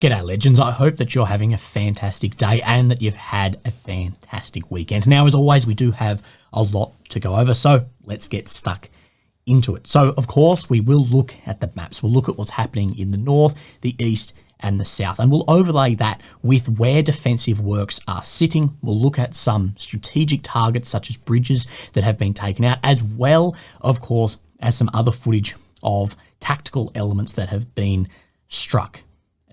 G'day legends, I hope that you're having a fantastic day and that you've had a fantastic weekend. Now, as always, we do have a lot to go over, so let's get stuck into it. So, of course, we will look at the maps. We'll look at what's happening in the north, the east, and the south, and we'll overlay that with where defensive works are sitting. We'll look at some strategic targets such as bridges that have been taken out, as well, of course, as some other footage of tactical elements that have been struck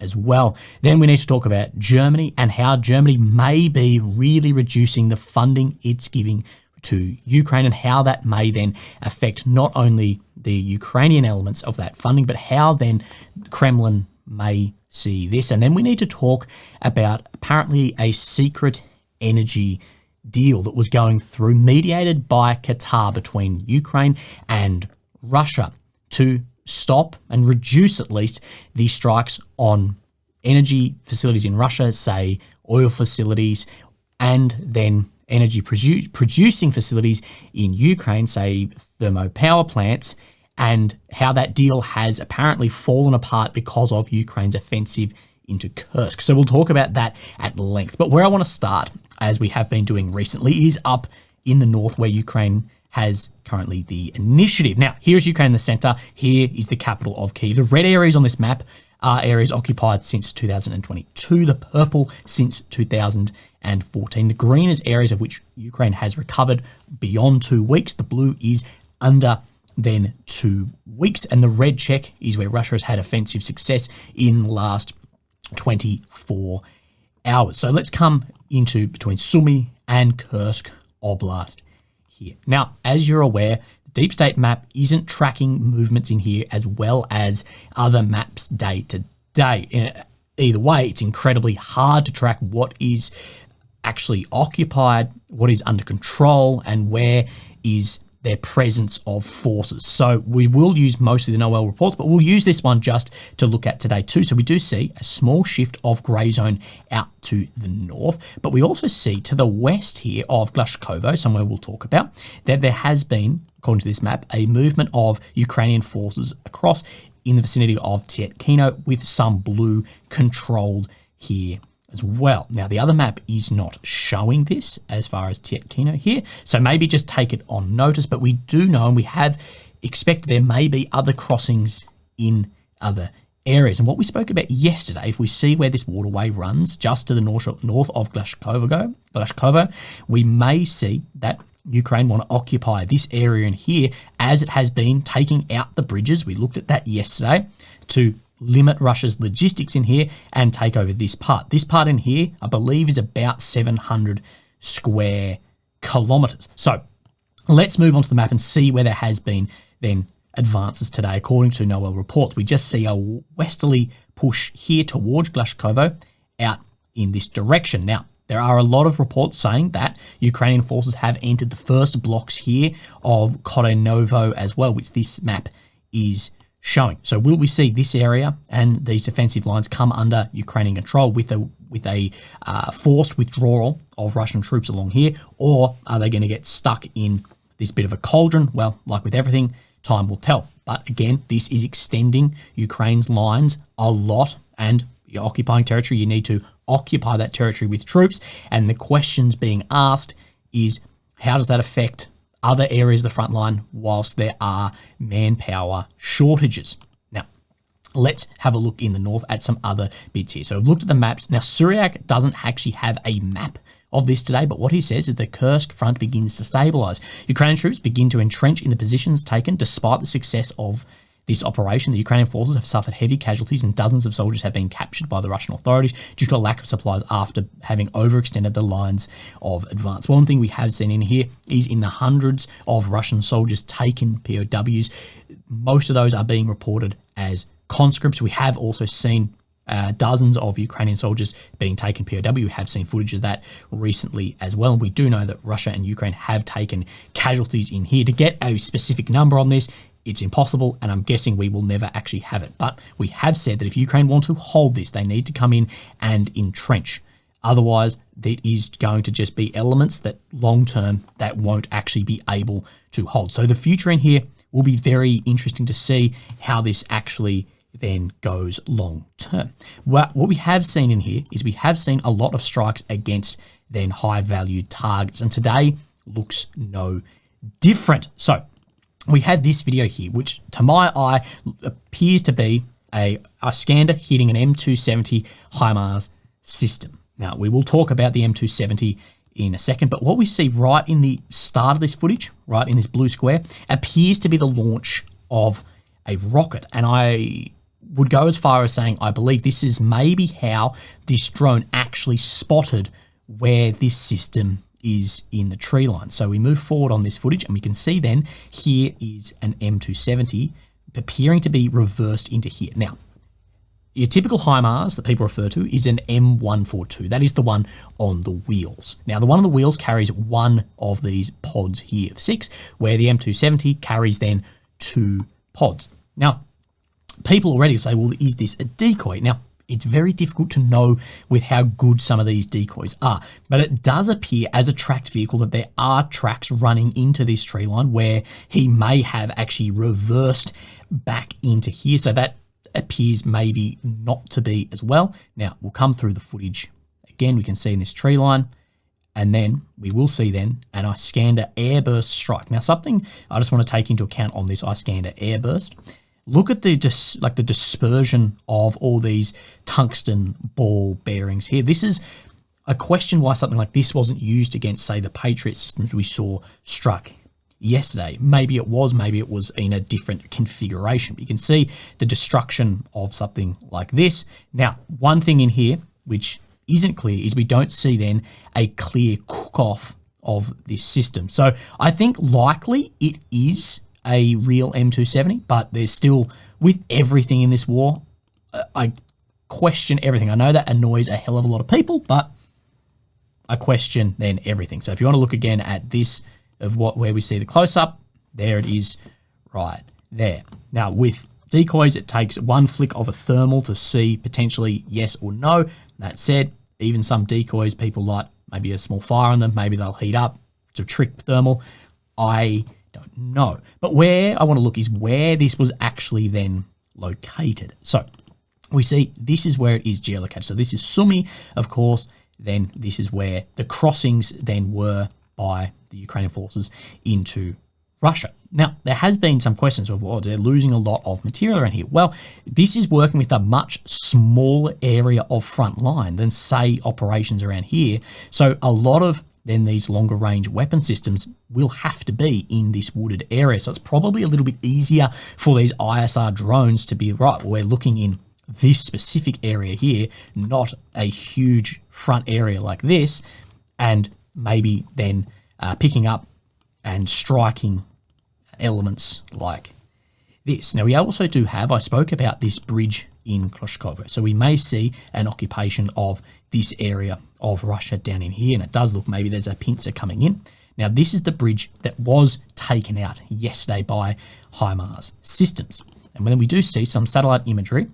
as well. Then we need to talk about Germany and how Germany may be really reducing the funding it's giving to Ukraine, and how that may then affect not only the Ukrainian elements of that funding, but how then Kremlin may see this. And then we need to talk about apparently a secret energy deal that was going through, mediated by Qatar between Ukraine and Russia, to stop and reduce at least the strikes on energy facilities in Russia, say oil facilities, and then energy producing facilities in Ukraine, say thermo power plants, and how that deal has apparently fallen apart because of Ukraine's offensive into Kursk. So we'll talk about that at length. But where I want to start, as we have been doing recently, is up in the north, where Ukraine has currently the initiative. Now, here is Ukraine in the center. Here is the capital of Kyiv. The red areas on this map are areas occupied since 2022. The purple since 2014. The green is areas of which Ukraine has recovered beyond 2 weeks. The blue is under then 2 weeks. And the red check is where Russia has had offensive success in the last 24 hours. So let's come into between Sumy and Kursk Oblast here. Now, as you're aware, the deep state map isn't tracking movements in here as well as other maps day to day. Either way, it's incredibly hard to track what is actually occupied, what is under control, and where is their presence of forces. So we will use mostly the NOEL reports, but we'll use this one just to look at today too. So we do see a small shift of grey zone out to the north, but we also see to the west here of Glashkovo, somewhere we'll talk about, that there has been, according to this map, a movement of Ukrainian forces across in the vicinity of Tyankyou, with some blue controlled here as well. Now, the other map is not showing this as far as Tyankyou here, so maybe just take it on notice, but we do know, and we have expected there may be other crossings in other areas. And what we spoke about yesterday, if we see where this waterway runs just to the north of Glashkovo, we may see that Ukraine want to occupy this area in here, as it has been taking out the bridges. We looked at that yesterday to limit Russia's logistics in here and take over this part. This part in here, I believe, is about 700 square kilometers. So let's move on to the map and see where there has been then advances today. According to NOEL reports, we just see a westerly push here towards Glashkovo out in this direction. Now, there are a lot of reports saying that Ukrainian forces have entered the first blocks here of Korenovo as well, which this map is showing. So will we see this area and these defensive lines come under Ukrainian control with a forced withdrawal of Russian troops along here, or are they going to get stuck in this bit of a cauldron? Well, like with everything, time will tell. But again, this is extending Ukraine's lines a lot, and you're occupying territory. You need to occupy that territory with troops, and the questions being asked is, how does that affect other areas of the front line whilst there are manpower shortages? Now, let's have a look in the north at some other bits here. So I've looked at the maps. Now, Suryak doesn't actually have a map of this today, but what he says is the Kursk front begins to stabilize. Ukrainian troops begin to entrench in the positions taken. Despite the success of this operation, the Ukrainian forces have suffered heavy casualties, and dozens of soldiers have been captured by the Russian authorities due to a lack of supplies after having overextended the lines of advance. One thing we have seen in here is in the hundreds of Russian soldiers taken POWs. Most of those are being reported as conscripts. We have also seen dozens of Ukrainian soldiers being taken POW. We have seen footage of that recently as well. And we do know that Russia and Ukraine have taken casualties in here. To get a specific number on this, it's impossible, and I'm guessing we will never actually have it. But we have said that if Ukraine want to hold this, they need to come in and entrench. Otherwise, that is going to just be elements that long-term that won't actually be able to hold. So the future in here will be very interesting to see how this actually then goes long term. What we have seen in here is we have seen a lot of strikes against then high valued targets, and today looks no different. So we have this video here, which to my eye appears to be a Iskander hitting an M270 HIMARS system. Now, we will talk about the M270 in a second, but what we see right in the start of this footage, right in this blue square, appears to be the launch of a rocket. And I would go as far as saying I believe this is maybe how this drone actually spotted where this system is in the tree line. So we move forward on this footage and we can see then here is an M270 appearing to be reversed into here. Now, your typical HIMARS that people refer to is an M142. That is the one on the wheels. Now, the one on the wheels carries one of these pods here of 6, where the M270 carries then 2 pods. Now, people already say, well, is this a decoy? Now, it's very difficult to know with how good some of these decoys are, but it does appear as a tracked vehicle that there are tracks running into this tree line where he may have actually reversed back into here. So that appears maybe not to be as well. Now, we'll come through the footage again. We can see in this tree line, and then we will see then an Iskander airburst strike. Now, something I just want to take into account on this Iskander airburst. Look at the dispersion of all these tungsten ball bearings here. This is a question why something like this wasn't used against, say, the Patriot systems we saw struck yesterday. Maybe it was in a different configuration. But you can see the destruction of something like this. Now, one thing in here which isn't clear is we don't see then a clear cook-off of this system. So I think likely it is a real M270, but there's still, with everything in this war, I question everything. I know that annoys a hell of a lot of people, but I question then everything. So if you want to look again at this of where we see the close-up, there it is right there. Now with decoys, it takes one flick of a thermal to see potentially yes or no. That said, even some decoys, people light maybe a small fire on them, maybe they'll heat up to trick thermal. I don't know. But where I want to look is where this was actually then located. So we see this is where it is geolocated. So this is Sumy, of course. Then this is where the crossings then were by the Ukrainian forces into Russia. Now, there has been some questions of, well, they're losing a lot of material around here. Well, this is working with a much smaller area of front line than, say, operations around here. So a lot of then these longer range weapon systems will have to be in this wooded area. So it's probably a little bit easier for these ISR drones to be, right, we're looking in this specific area here, not a huge front area like this, and maybe then picking up and striking elements like this. Now, we also do have, I spoke about this bridge in Kloshkovo. So we may see an occupation of this area of Russia down in here, and it does look maybe there's a pincer coming in. Now, this is the bridge that was taken out yesterday by HIMARS systems. And then we do see some satellite imagery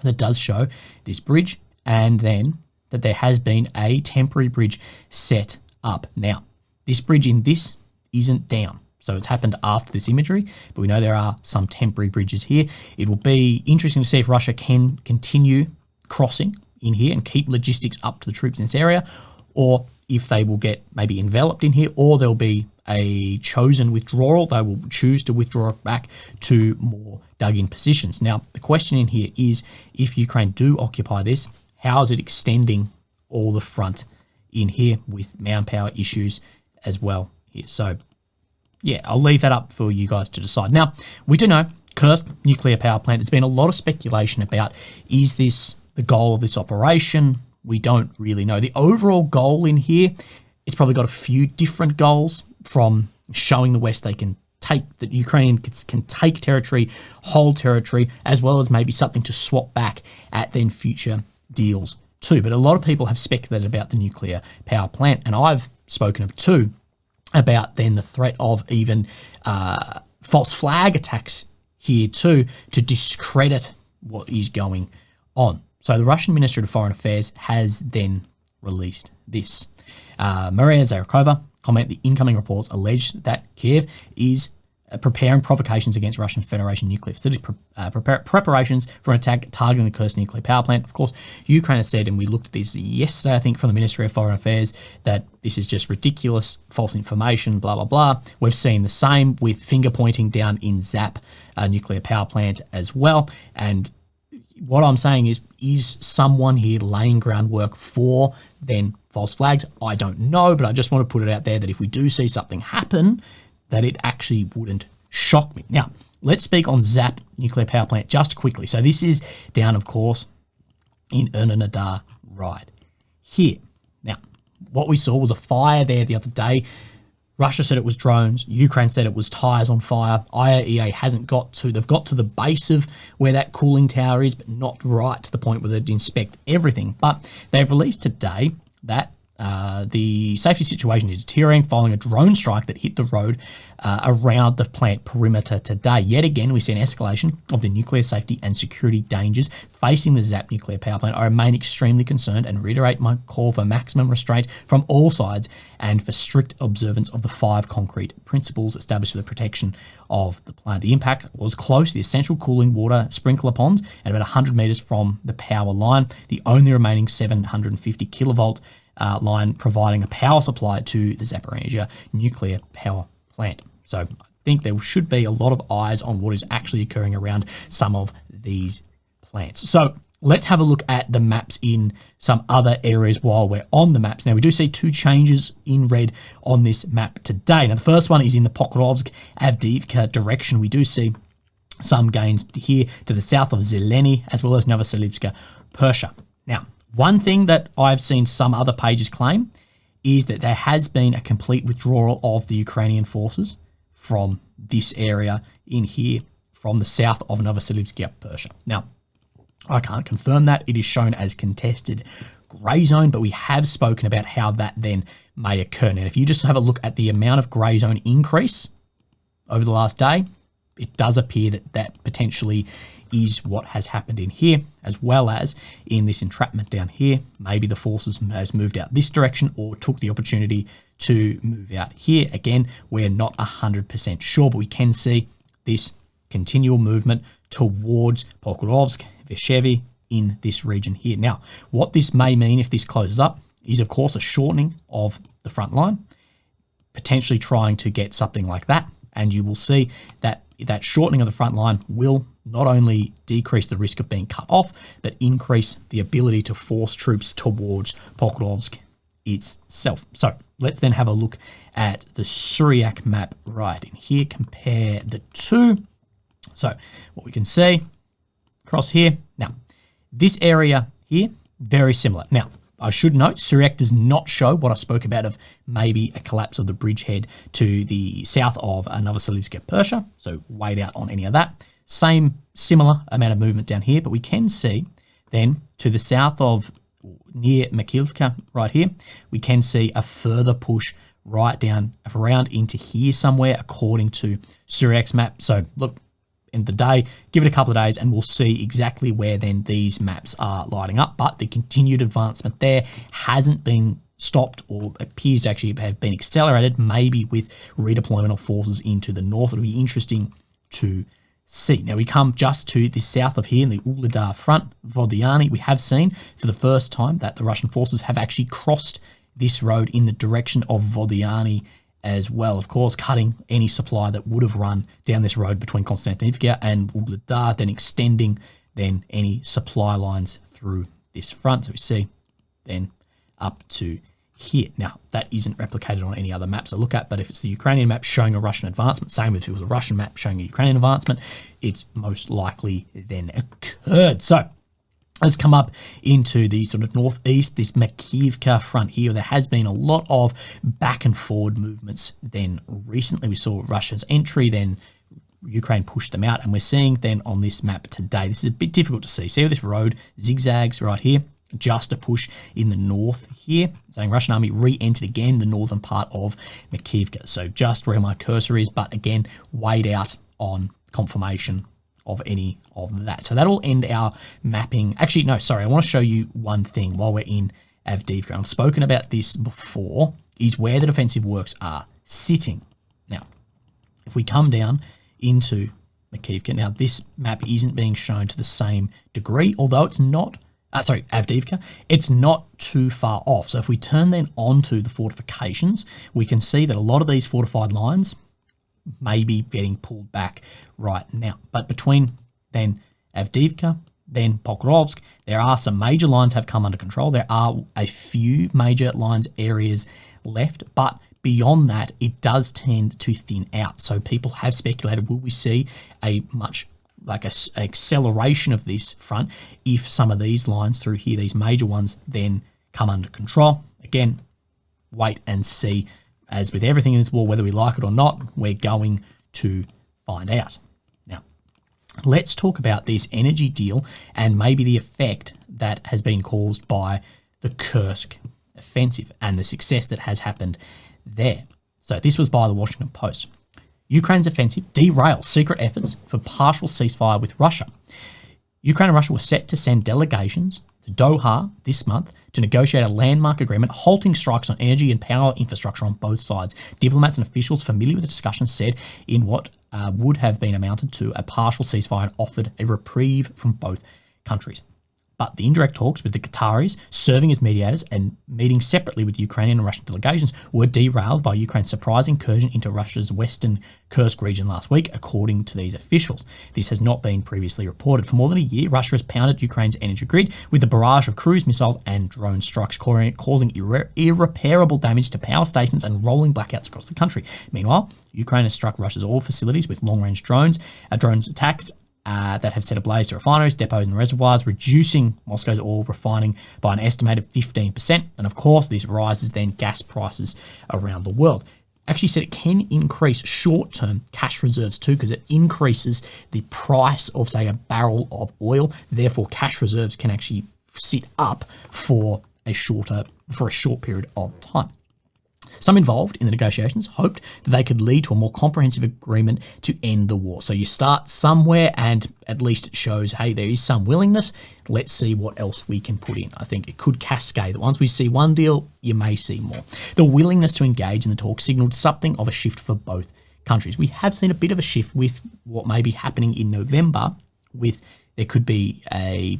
that does show this bridge, and then that there has been a temporary bridge set up. Now, this bridge in this isn't down. So it's happened after this imagery, but we know there are some temporary bridges here. It will be interesting to see if Russia can continue crossing in here and keep logistics up to the troops in this area, or if they will get maybe enveloped in here, or there'll be a chosen withdrawal. They will choose to withdraw back to more dug-in positions. Now, the question in here is, if Ukraine do occupy this, how is it extending all the front in here with manpower issues as well here? So yeah, I'll leave that up for you guys to decide. Now, we do know Kursk nuclear power plant. There's been a lot of speculation about, is this the goal of this operation? We don't really know. The overall goal in here, it's probably got a few different goals, from showing the West they can take, that Ukraine can take territory, hold territory, as well as maybe something to swap back at then future deals too. But a lot of people have speculated about the nuclear power plant, and I've spoken of too, about then the threat of even false flag attacks here too, to discredit what is going on. So the Russian Ministry of Foreign Affairs has then released this. Maria Zakharova comment, the incoming reports allege that Kiev is preparing provocations against Russian Federation nuclear facilities, preparations for an attack targeting the Kursk nuclear power plant. Of course, Ukraine has said, and we looked at this yesterday, I think, from the Ministry of Foreign Affairs, that this is just ridiculous, false information, blah, blah, blah. We've seen the same with finger pointing down in Zap nuclear power plant as well. And what I'm saying is someone here laying groundwork for then false flags? I don't know, but I just want to put it out there that if we do see something happen, that it actually wouldn't shock me. Now, let's speak on Zap nuclear power plant just quickly. So this is down, of course, in Ernadar right here. Now, what we saw was a fire there the other day. Russia said it was drones. Ukraine said it was tires on fire. IAEA hasn't got to. They've got to the base of where that cooling tower is, but not right to the point where they'd inspect everything. But they've released today that the safety situation is deteriorating following a drone strike that hit the road around the plant perimeter today. Yet again, we see an escalation of the nuclear safety and security dangers facing the Zap nuclear power plant. I remain extremely concerned and reiterate my call for maximum restraint from all sides and for strict observance of the 5 concrete principles established for the protection of the plant. The impact was close to the essential cooling water sprinkler ponds at about 100 metres from the power line, the only remaining 750 kilovolt line providing a power supply to the Zaporizhzhia nuclear power plant. So I think there should be a lot of eyes on what is actually occurring around some of these plants. So let's have a look at the maps in some other areas while we're on the maps. Now, we do see 2 changes in red on this map today. Now, the first one is in the Pokrovsk, Avdiivka direction. We do see some gains here to the south of Zeleny, as well as Novoselivska, Persha. Now, one thing that I've seen some other pages claim is that there has been a complete withdrawal of the Ukrainian forces from this area in here, from the south of Novoselivska, Persha. Now, I can't confirm that. It is shown as contested grey zone, but we have spoken about how that then may occur. Now, if you just have a look at the amount of grey zone increase over the last day, it does appear that that potentially is what has happened in here, as well as in this entrapment down here. Maybe the forces has moved out this direction or took the opportunity to move out here. Again, we're not 100% sure, but we can see this continual movement towards Pokrovsk, Veshevy in this region here. Now, what this may mean if this closes up is, of course, a shortening of the front line, potentially trying to get something like that. And you will see that that shortening of the front line will not only decrease the risk of being cut off, but increase the ability to force troops towards Pokrovsk itself. So let's then have a look at the Syriac map right in here, compare the two. So what we can see across here, now this area here, very similar. Now, I should note, Syriac does not show what I spoke about of maybe a collapse of the bridgehead to the south of Novoselivska, Persha, so weighed out on any of that. Similar amount of movement down here, but we can see then to the south of near Makivka right here, we can see a further push right down around into here somewhere according to Syriac's map. So look, end of the day, give it a couple of days and we'll see exactly where then these maps are lighting up. But the continued advancement there hasn't been stopped or appears to actually have been accelerated, maybe with redeployment of forces into the north. It'll be interesting to see. Now we come just to the south of here in the Uladar front, Vodiani. We have seen for the first time that the Russian forces have actually crossed this road in the direction of Vodiani as well, of course, cutting any supply that would have run down this road between Konstantinivka and Uladar, then extending then any supply lines through this front. So we see then up to here. Now, that isn't replicated on any other maps I look at, but if it's the Ukrainian map showing a Russian advancement, same if it was a Russian map showing a Ukrainian advancement, it's most likely then occurred. So let's come up into the sort of northeast, this Makivka front here. There has been a lot of back and forward movements then recently. We saw Russia's entry, then Ukraine pushed them out, and we're seeing then on this map today, this is a bit difficult to see. See how this road zigzags right here? Just a push in the north here, saying Russian army re-entered again the northern part of Makivka. So just where my cursor is, but again, weighed out on confirmation of any of that. So that'll end our mapping. Actually, no, sorry, I want to show you one thing while we're in Avdiivka. I've spoken about this before, is where the defensive works are sitting. Now, If we come down into Makivka, now this map isn't being shown to the same degree, although it's not, Avdiivka, it's not too far off. So if we turn then onto the fortifications, we can see that a lot of these fortified lines may be getting pulled back right now. But between then Avdiivka, then Pokrovsk, there are some major lines have come under control. There are a few major lines areas left, but beyond that, it does tend to thin out. So people have speculated, will we see a much like a acceleration of this front if some of these lines through here, these major ones, then come under control? Again, wait and see. As with everything in this war, whether we like it or not, we're going to find out. Now, let's talk about this energy deal and maybe the effect that has been caused by the Kursk offensive and the success that has happened there. So this was by the Washington Post. Ukraine's offensive derails secret efforts for partial ceasefire with Russia. Ukraine and Russia were set to send delegations to Doha this month to negotiate a landmark agreement halting strikes on energy and power infrastructure on both sides. Diplomats and officials familiar with the discussion said in what would have been amounted to a partial ceasefire and offered a reprieve from both countries. But the indirect talks with the Qataris, serving as mediators and meeting separately with Ukrainian and Russian delegations, were derailed by Ukraine's surprise incursion into Russia's western Kursk region last week, according to these officials. This has not been previously reported. For more than a year, Russia has pounded Ukraine's energy grid with a barrage of cruise missiles and drone strikes, causing irreparable damage to power stations and rolling blackouts across the country. Meanwhile, Ukraine has struck Russia's oil facilities with long-range drones attacks that have set ablaze to refineries, depots and reservoirs, reducing Moscow's oil refining by an estimated 15%. And of course, this rises then gas prices around the world. Actually said it can increase short-term cash reserves too, because it increases the price of, say, a barrel of oil. Therefore, cash reserves can actually sit up for a short period of time. Some involved in the negotiations hoped that they could lead to a more comprehensive agreement to end the war. So you start somewhere and at least it shows, hey, there is some willingness. Let's see what else we can put in. I think it could cascade. Once we see one deal, you may see more. The willingness to engage in the talks signaled something of a shift for both countries. We have seen a bit of a shift with what may be happening in November with there could be a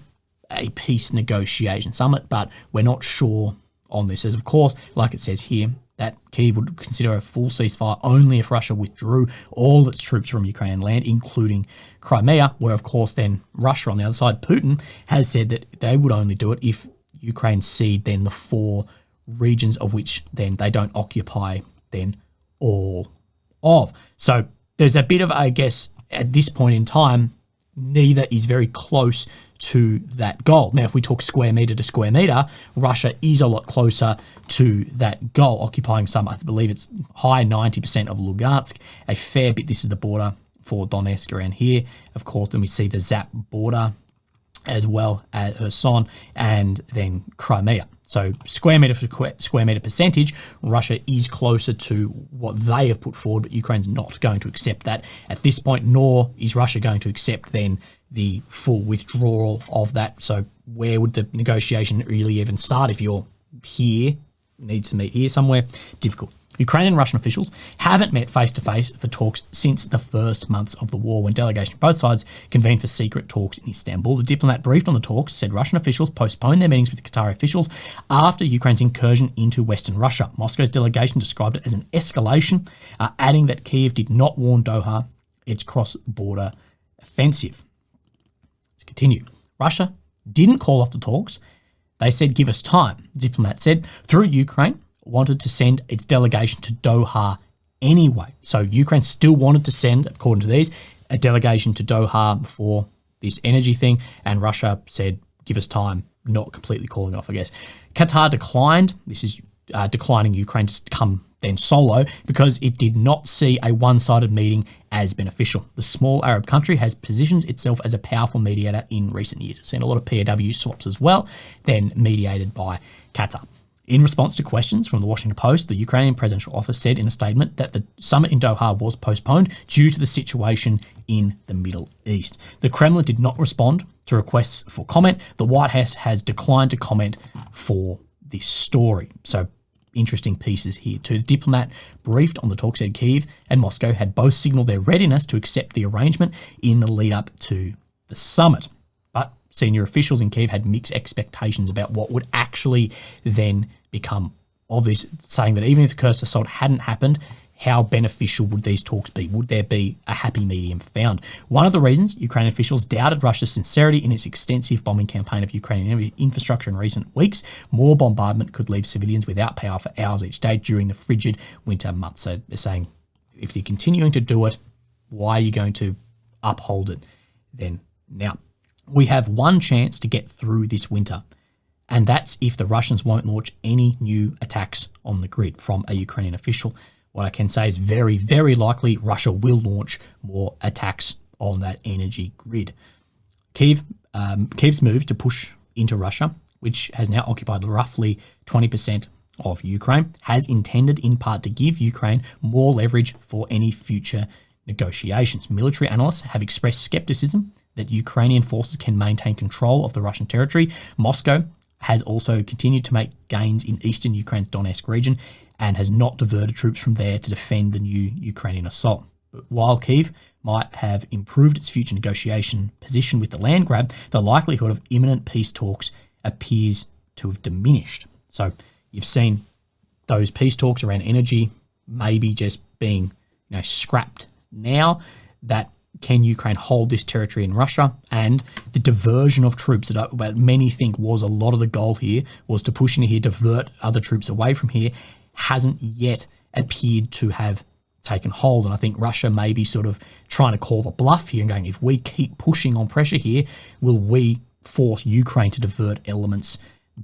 peace negotiation summit, but we're not sure on this. As of course, like it says here, that Kyiv would consider a full ceasefire only if Russia withdrew all its troops from Ukrainian land, including Crimea, where of course then Russia on the other side, Putin, has said that they would only do it if Ukraine cede then the 4 regions of which then they don't occupy then all of. So there's a bit of, I guess, at this point in time, neither is very close to that goal. Now, if we talk square meter to square meter, Russia is a lot closer to that goal, occupying some, I believe it's high 90% of Lugansk, a fair bit. This is the border for Donetsk around here. Of course, then we see the Zap border as well as Kherson and then Crimea. So square meter for square meter percentage, Russia is closer to what they have put forward, but Ukraine's not going to accept that at this point, nor is Russia going to accept then the full withdrawal of that. So where would the negotiation really even start if you're here, need to meet here somewhere? Difficult. Ukrainian and Russian officials haven't met face-to-face for talks since the first months of the war, when delegations on both sides convened for secret talks in Istanbul. The diplomat briefed on the talks said Russian officials postponed their meetings with Qatari officials after Ukraine's incursion into western Russia. Moscow's delegation described it as an escalation, adding that Kyiv did not warn Doha its cross-border offensive. Let's continue. Russia didn't call off the talks. They said, give us time. The diplomat said, through Ukraine, wanted to send its delegation to Doha anyway. So Ukraine still wanted to send, according to these, a delegation to Doha for this energy thing, and Russia said, give us time, not completely calling it off, I guess. Qatar declined. This is declining Ukraine to come then solo because it did not see a one-sided meeting as beneficial. The small Arab country has positioned itself as a powerful mediator in recent years. We've seen a lot of POW swaps as well, then mediated by Qatar. In response to questions from the Washington Post, the Ukrainian presidential office said in a statement that the summit in Doha was postponed due to the situation in the Middle East. The Kremlin did not respond to requests for comment. The White House has declined to comment for this story. So interesting pieces here too. The diplomat briefed on the talks said Kyiv and Moscow had both signalled their readiness to accept the arrangement in the lead up to the summit. But senior officials in Kyiv had mixed expectations about what would actually then become of this, saying that even if the Kursk assault hadn't happened, how beneficial would these talks be? Would there be a happy medium found? One of the reasons Ukrainian officials doubted Russia's sincerity in its extensive bombing campaign of Ukrainian infrastructure in recent weeks, more bombardment could leave civilians without power for hours each day during the frigid winter months. So they're saying, if you're continuing to do it, why are you going to uphold it then? Now, we have one chance to get through this winter, and that's if the Russians won't launch any new attacks on the grid from a Ukrainian official. What I can say is very, very likely Russia will launch more attacks on that energy grid. Kyiv's move to push into Russia, which has now occupied roughly 20% of Ukraine, has intended in part to give Ukraine more leverage for any future negotiations. Military analysts have expressed skepticism that Ukrainian forces can maintain control of the Russian territory. Moscow has also continued to make gains in eastern Ukraine's Donetsk region and has not diverted troops from there to defend the new Ukrainian assault. But while Kyiv might have improved its future negotiation position with the land grab, the likelihood of imminent peace talks appears to have diminished. So you've seen those peace talks around energy maybe just being scrapped now. That can Ukraine hold this territory in Russia? And the diversion of troops that many think was a lot of the goal here, was to push into here, divert other troops away from here, hasn't yet appeared to have taken hold. And I think Russia may be sort of trying to call a bluff here and going, if we keep pushing on pressure here, will we force Ukraine to divert elements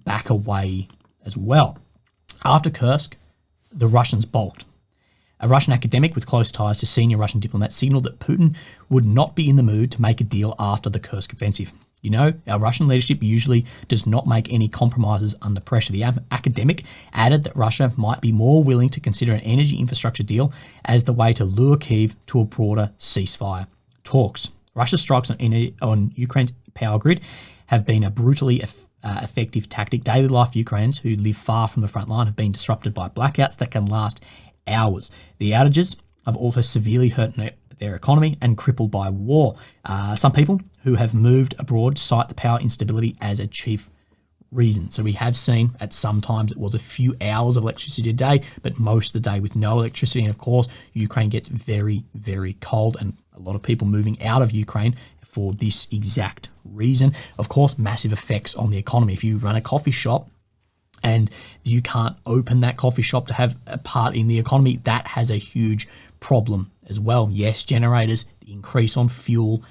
back away as well? After Kursk, the Russians balked. A Russian academic with close ties to senior Russian diplomats signalled that Putin would not be in the mood to make a deal after the Kursk offensive. Our Russian leadership usually does not make any compromises under pressure. The academic added that Russia might be more willing to consider an energy infrastructure deal as the way to lure Kyiv to a broader ceasefire talks. Russia's strikes on Ukraine's power grid have been a brutally effective tactic. Daily life Ukrainians who live far from the front line have been disrupted by blackouts that can last hours. The outages have also severely hurt their economy and crippled by war. Some people who have moved abroad cite the power instability as a chief reason. So we have seen at some times it was a few hours of electricity a day, but most of the day with no electricity. And of course, Ukraine gets very, very cold, and a lot of people moving out of Ukraine for this exact reason. Of course, massive effects on the economy. If you run a coffee shop and you can't open that coffee shop to have a part in the economy, that has a huge problem as well. Yes, generators, the increase on fuel,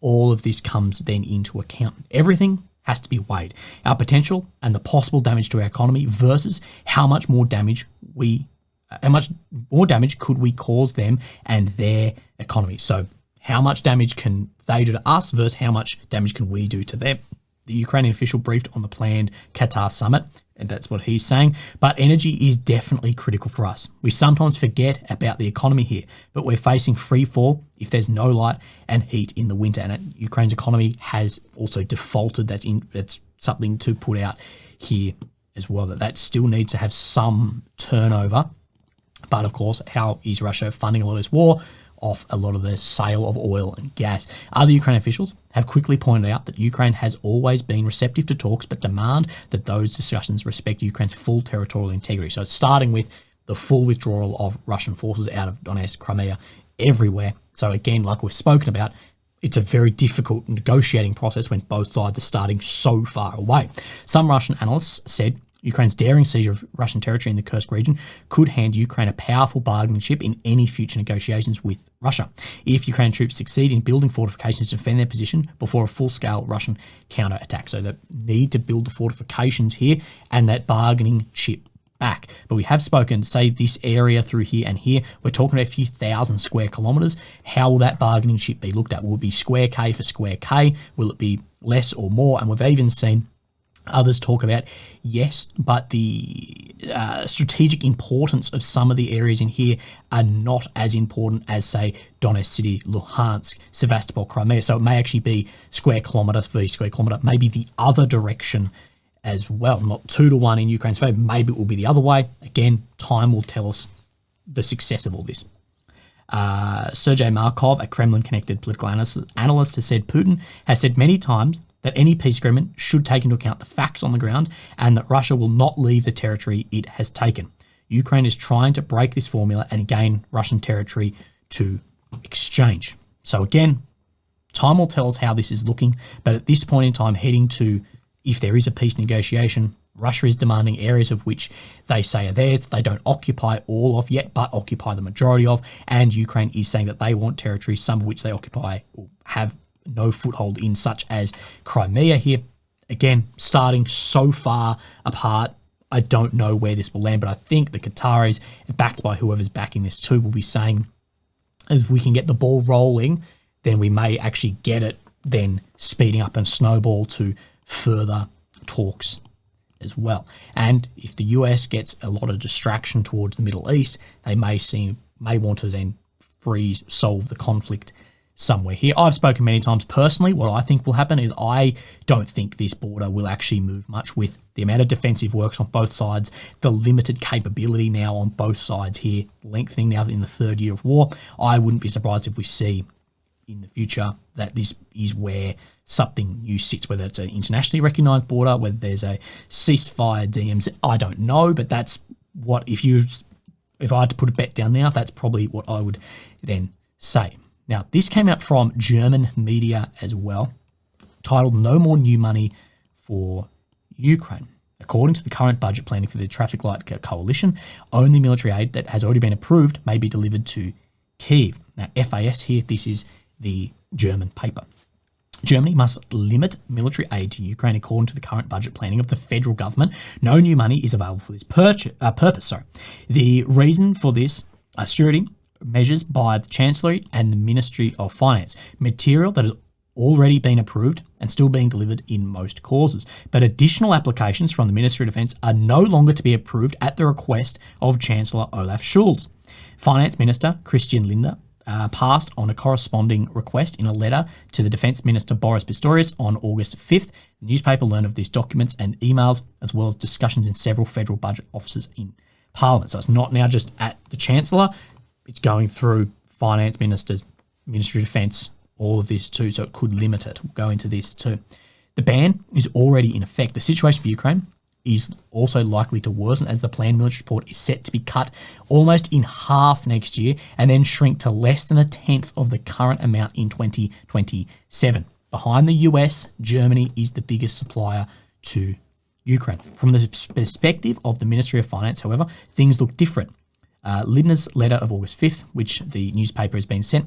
all of this comes then into account. Everything has to be weighed. Our potential and the possible damage to our economy versus how much more damage could we cause them and their economy. So how much damage can they do to us versus how much damage can we do to them? The Ukrainian official briefed on the planned Qatar summit, and that's what he's saying. But energy is definitely critical for us. We sometimes forget about the economy here, but we're facing free fall if there's no light and heat in the winter. And Ukraine's economy has also defaulted. That's something to put out here as well, that still needs to have some turnover. But of course, how is Russia funding a lot of this war? Off a lot of the sale of oil and gas. Other Ukrainian officials have quickly pointed out that Ukraine has always been receptive to talks, but demand that those discussions respect Ukraine's full territorial integrity. So it's starting with the full withdrawal of Russian forces out of Donetsk, Crimea, everywhere. So again, like we've spoken about, it's a very difficult negotiating process when both sides are starting so far away. Some Russian analysts said Ukraine's daring seizure of Russian territory in the Kursk region could hand Ukraine a powerful bargaining chip in any future negotiations with Russia. If Ukrainian troops succeed in building fortifications to defend their position before a full-scale Russian counterattack. So they need to build the fortifications here and that bargaining chip back. But we have spoken, say this area through here and here, we're talking about a few thousand square kilometres. How will that bargaining chip be looked at? Will it be square K for square K? Will it be less or more? And we've even seen others talk about, yes, but the strategic importance of some of the areas in here are not as important as, say, Donetsk City, Luhansk, Sevastopol, Crimea. So it may actually be square kilometre v square kilometre, maybe the other direction as well. Not 2-1 in Ukraine's favour. Maybe it will be the other way. Again, time will tell us the success of all this. Sergei Markov, a Kremlin-connected political analyst, has said Putin has said many times that any peace agreement should take into account the facts on the ground and that Russia will not leave the territory it has taken. Ukraine is trying to break this formula and gain Russian territory to exchange. So again, time will tell us how this is looking, but at this point in time, heading to, if there is a peace negotiation, Russia is demanding areas of which they say are theirs, that they don't occupy all of yet, but occupy the majority of, and Ukraine is saying that they want territories, some of which they occupy or have no foothold in, such as Crimea here. Again, starting so far apart, I don't know where this will land, but I think the Qataris, backed by whoever's backing this too, will be saying, if we can get the ball rolling, then we may actually get it then speeding up and snowball to further talks as well. And if the US gets a lot of distraction towards the Middle East, they may want to then solve the conflict somewhere here. I've spoken many times personally. What I think will happen is I don't think this border will actually move much with the amount of defensive works on both sides, the limited capability now on both sides here, lengthening now in the third year of war. I wouldn't be surprised if we see in the future that this is where something new sits, whether it's an internationally recognised border, whether there's a ceasefire, DMZ, I don't know, but that's what, if I had to put a bet down now, that's probably what I would then say. Now, this came out from German media as well, titled "No More New Money for Ukraine." According to the current budget planning for the Traffic Light Coalition, only military aid that has already been approved may be delivered to Kyiv. Now, FAS here, this is the German paper. Germany must limit military aid to Ukraine according to the current budget planning of the federal government. No new money is available for this purpose. The reason for this austerity measures by the Chancellery and the Ministry of Finance. Material that has already been approved and still being delivered in most causes. But additional applications from the Ministry of Defence are no longer to be approved at the request of Chancellor Olaf Scholz. Finance Minister Christian Lindner passed on a corresponding request in a letter to the Defence Minister Boris Pistorius on August 5th. The newspaper learned of these documents and emails, as well as discussions in several federal budget offices in Parliament. So it's not now just at the Chancellor, it's going through Finance Ministers, Ministry of Defence, all of this too, so it could limit it. We'll go into this too. The ban is already in effect. The situation for Ukraine is also likely to worsen as the planned military support is set to be cut almost in half next year and then shrink to less than a tenth of the current amount in 2027. Behind the US, Germany is the biggest supplier to Ukraine. From the perspective of the Ministry of Finance, however, things look different. Lindner's letter of August 5th, which the newspaper has been sent,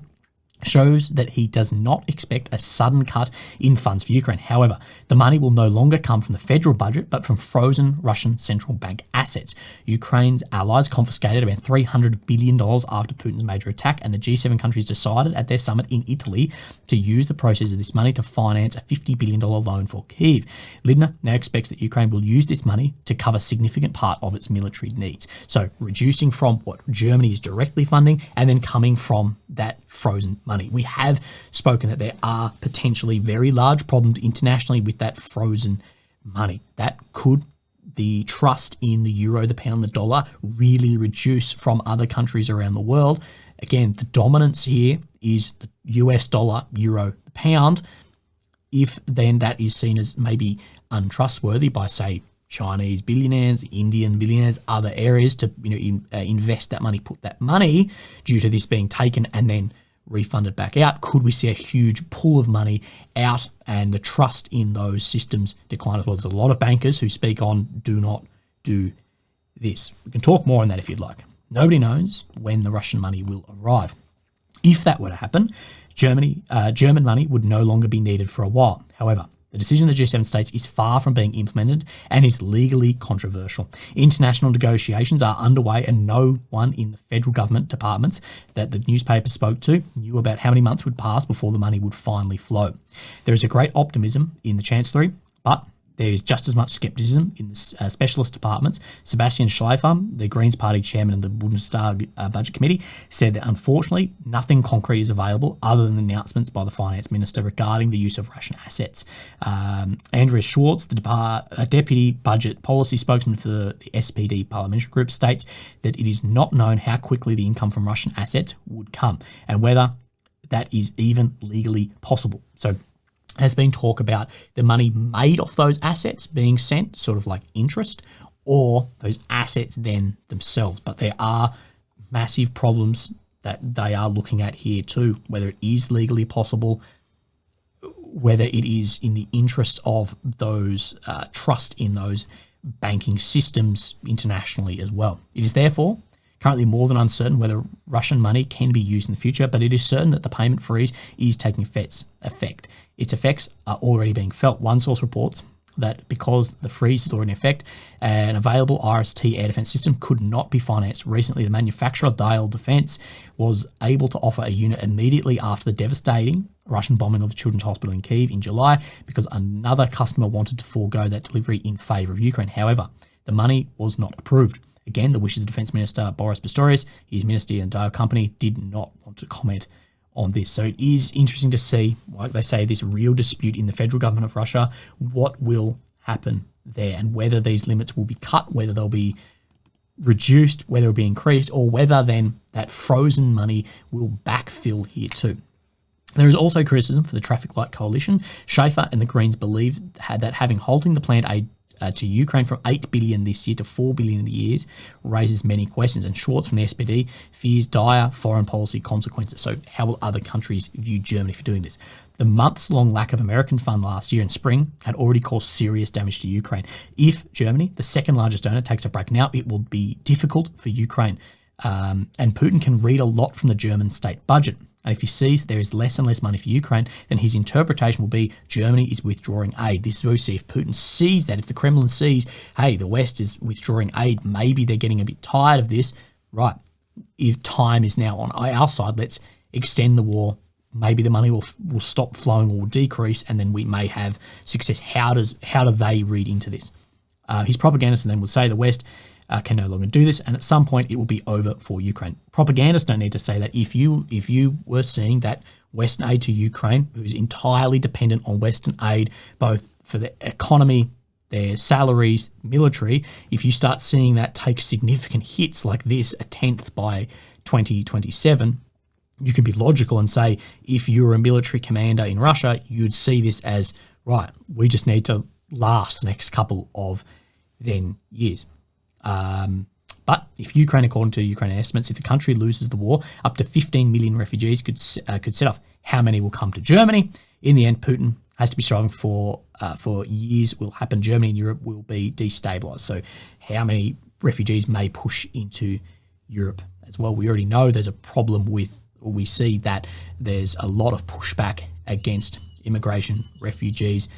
shows that he does not expect a sudden cut in funds for Ukraine. However, the money will no longer come from the federal budget, but from frozen Russian central bank assets. Ukraine's allies confiscated about $300 billion after Putin's major attack, and the G7 countries decided at their summit in Italy to use the proceeds of this money to finance a $50 billion loan for Kyiv. Lindner now expects that Ukraine will use this money to cover a significant part of its military needs. So reducing from what Germany is directly funding and then coming from that frozen money. We have spoken that there are potentially very large problems internationally with that frozen money. That could the trust in the euro, the pound, the dollar really reduce from other countries around the world. Again, the dominance here is the US dollar, euro, the pound. If then that is seen as maybe untrustworthy by, say, Chinese billionaires, Indian billionaires, other areas to invest that money, put that money due to this being taken and then refunded back out, could we see a huge pool of money out and the trust in those systems decline as well? There's a lot of bankers who speak on do not do this. We can talk more on that if you'd like. Nobody knows when the Russian money will arrive. If that were to happen, German money would no longer be needed for a while. However, the decision of the G7 states is far from being implemented and is legally controversial. International negotiations are underway and no one in the federal government departments that the newspaper spoke to knew about how many months would pass before the money would finally flow. There is a great optimism in the Chancellery, but there is just as much skepticism in the specialist departments. Sebastian Schleifer, the Greens Party chairman of the Bundestag Budget Committee, said that unfortunately nothing concrete is available other than announcements by the finance minister regarding the use of Russian assets. Andreas Schwartz, the deputy budget policy spokesman for the SPD parliamentary group, states that it is not known how quickly the income from Russian assets would come and whether that is even legally possible. So has been talk about the money made off those assets being sent, sort of like interest, or those assets then themselves. But there are massive problems that they are looking at here too, whether it is legally possible, whether it is in the interest of those trust in those banking systems internationally as well. It is therefore currently more than uncertain whether Russian money can be used in the future, but it is certain that the payment freeze is taking effect. Its effects are already being felt. One source reports that because the freeze is already in effect, an available RST air defense system could not be financed. Recently, the manufacturer Dial Defense was able to offer a unit immediately after the devastating Russian bombing of the Children's Hospital in Kyiv in July because another customer wanted to forego that delivery in favour of Ukraine. However, the money was not approved. Again, the wishes of Defence Minister Boris Pistorius, his ministry and Dial company did not want to comment on this. So it is interesting to see, like they say, this real dispute in the federal government of Russia, what will happen there and whether these limits will be cut, whether they'll be reduced, whether it'll be increased, or whether then that frozen money will backfill here too. There is also criticism for the Traffic Light Coalition. Schaefer and the Greens believe that having halting the planned aid to Ukraine from $8 billion this year to $4 billion in the years raises many questions. And Schwartz from the SPD fears dire foreign policy consequences. So how will other countries view Germany for doing this? The months-long lack of American fund last year in spring had already caused serious damage to Ukraine. If Germany, the second largest donor, takes a break now, it will be difficult for Ukraine. And Putin can read a lot from the German state budget. And if he sees that there is less and less money for Ukraine, then his interpretation will be Germany is withdrawing aid. This is where we see if Putin sees that, if the Kremlin sees, hey, the West is withdrawing aid, maybe they're getting a bit tired of this, right, if time is now on our side, let's extend the war. Maybe the money will stop flowing or will decrease, and then we may have success. How do they read into this? His propagandists then would say the West can no longer do this, and at some point it will be over for Ukraine. Propagandists don't need to say that. If you were seeing that Western aid to Ukraine, who is entirely dependent on Western aid, both for the economy, their salaries, military, if you start seeing that take significant hits like this, a tenth by 2027, you can be logical and say, if you're a military commander in Russia, you'd see this as, right, we just need to last the next couple of then years. But if Ukraine, according to Ukrainian estimates, if the country loses the war, up to 15 million refugees could set off. How many will come to Germany? In the end, Putin has to be striving for years will happen. Germany and Europe will be destabilized. So how many refugees may push into Europe as well? We already know there's a problem we see that there's a lot of pushback against immigration, refugees,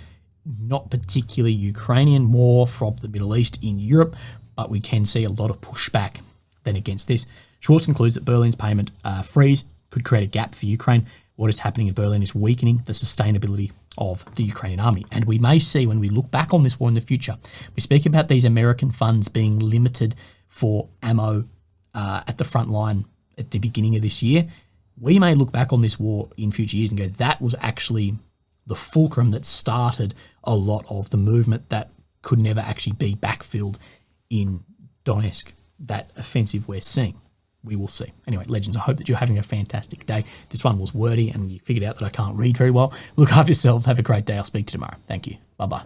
not particularly Ukrainian, more from the Middle East in Europe, but we can see a lot of pushback then against this. Schwartz concludes that Berlin's payment freeze could create a gap for Ukraine. What is happening in Berlin is weakening the sustainability of the Ukrainian army. And we may see when we look back on this war in the future, we speak about these American funds being limited for ammo at the front line at the beginning of this year. We may look back on this war in future years and go, that was actually the fulcrum that started a lot of the movement that could never actually be backfilled in Donetsk, that offensive we're seeing. We will see. Anyway, legends, I hope that you're having a fantastic day. This one was wordy and you figured out that I can't read very well. Look after yourselves. Have a great day. I'll speak to you tomorrow. Thank you. Bye-bye.